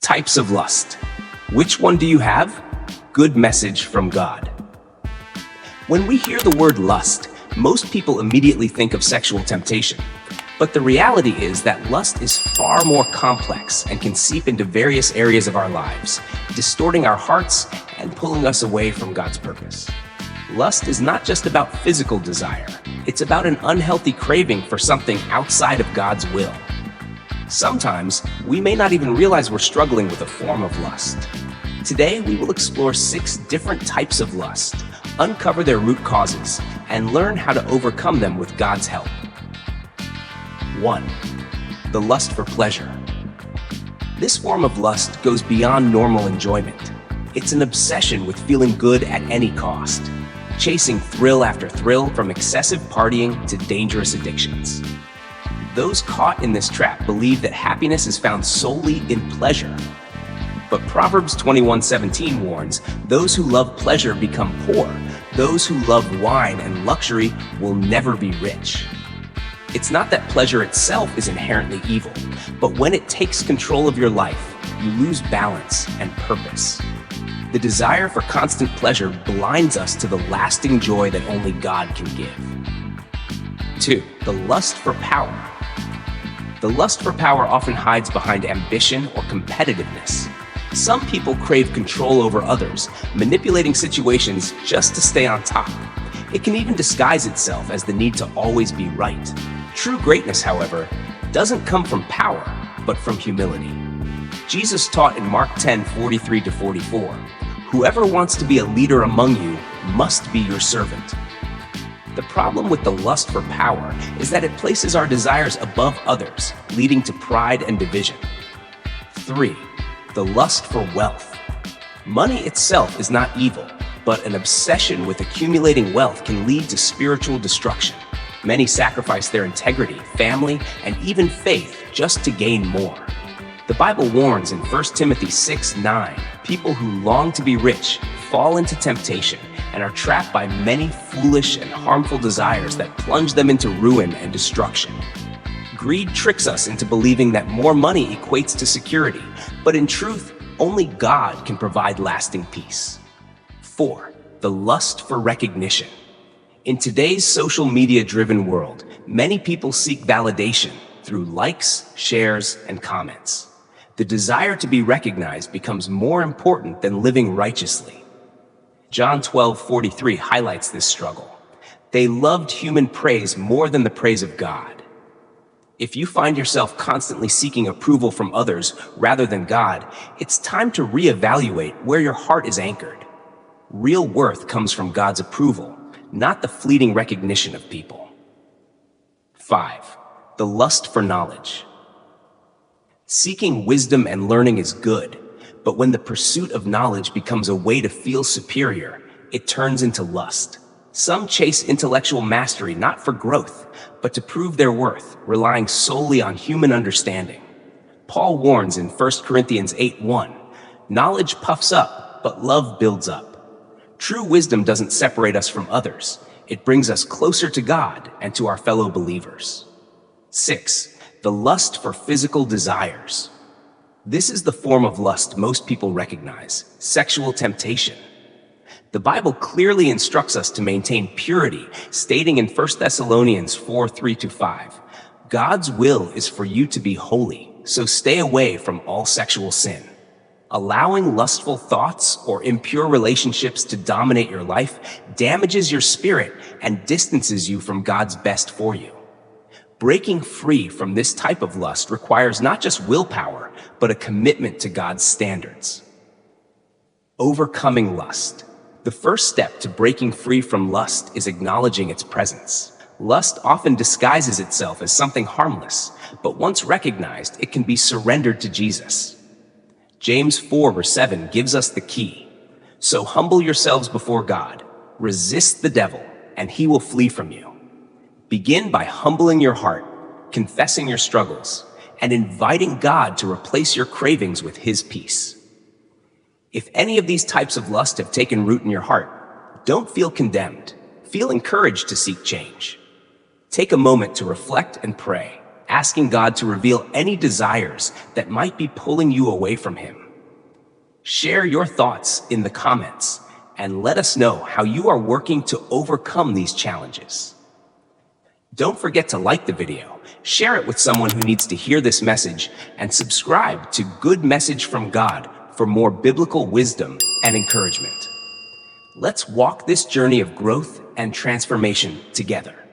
types of lust. Which one do you have? Good message from God. When we hear the word lust, most people immediately think of sexual temptation. But the reality is that lust is far more complex and can seep into various areas of our lives, distorting our hearts and pulling us away from God's purpose. Lust is not just about physical desire. It's about an unhealthy craving for something outside of God's will. Sometimes, we may not even realize we're struggling with a form of lust. Today, we will explore 6 different types of lust, uncover their root causes, and learn how to overcome them with God's help. 1. The lust for pleasure. This form of lust goes beyond normal enjoyment. It's an obsession with feeling good at any cost, chasing thrill after thrill from excessive partying to dangerous addictions. Those caught in this trap believe that happiness is found solely in pleasure. But Proverbs 21:17 warns, those who love pleasure become poor. Those who love wine and luxury will never be rich. It's not that pleasure itself is inherently evil, but when it takes control of your life, you lose balance and purpose. The desire for constant pleasure blinds us to the lasting joy that only God can give. 2. The lust for power. The lust for power often hides behind ambition or competitiveness. Some people crave control over others, manipulating situations just to stay on top. It can even disguise itself as the need to always be right. True greatness, however, doesn't come from power, but from humility. Jesus taught in Mark 10:43-44, "Whoever wants to be a leader among you must be your servant." The problem with the lust for power is that it places our desires above others, leading to pride and division. 3. The lust for wealth. Money itself is not evil, but an obsession with accumulating wealth can lead to spiritual destruction. Many sacrifice their integrity, family, and even faith just to gain more. The Bible warns in 1 Timothy 6:9, people who long to be rich fall into temptation and are trapped by many foolish and harmful desires that plunge them into ruin and destruction. Greed tricks us into believing that more money equates to security, but in truth, only God can provide lasting peace. 4. The lust for recognition. In today's social media-driven world, many people seek validation through likes, shares, and comments. The desire to be recognized becomes more important than living righteously. John 12:43 highlights this struggle. They loved human praise more than the praise of God. If you find yourself constantly seeking approval from others rather than God, it's time to reevaluate where your heart is anchored. Real worth comes from God's approval, not the fleeting recognition of people. 5. The lust for knowledge. Seeking wisdom and learning is good, but when the pursuit of knowledge becomes a way to feel superior, it turns into lust. Some chase intellectual mastery not for growth, but to prove their worth, relying solely on human understanding. Paul warns in 1 Corinthians 8:1, "Knowledge puffs up, but love builds up." True wisdom doesn't separate us from others. It brings us closer to God and to our fellow believers. 6. The lust for physical desires. This is the form of lust most people recognize: sexual temptation. The Bible clearly instructs us to maintain purity, stating in 1 Thessalonians 4:3-5, "God's will is for you to be holy, so stay away from all sexual sin." Allowing lustful thoughts or impure relationships to dominate your life damages your spirit and distances you from God's best for you. Breaking free from this type of lust requires not just willpower, but a commitment to God's standards. Overcoming lust. The first step to breaking free from lust is acknowledging its presence. Lust often disguises itself as something harmless, but once recognized, it can be surrendered to Jesus. James 4:7 gives us the key. "So humble yourselves before God, resist the devil, and he will flee from you." Begin by humbling your heart, confessing your struggles, and inviting God to replace your cravings with his peace. If any of these types of lust have taken root in your heart, don't feel condemned. Feel encouraged to seek change. Take a moment to reflect and pray, asking God to reveal any desires that might be pulling you away from Him. Share your thoughts in the comments and let us know how you are working to overcome these challenges. Don't forget to like the video, share it with someone who needs to hear this message, and subscribe to Good Message from God for more biblical wisdom and encouragement. Let's walk this journey of growth and transformation together.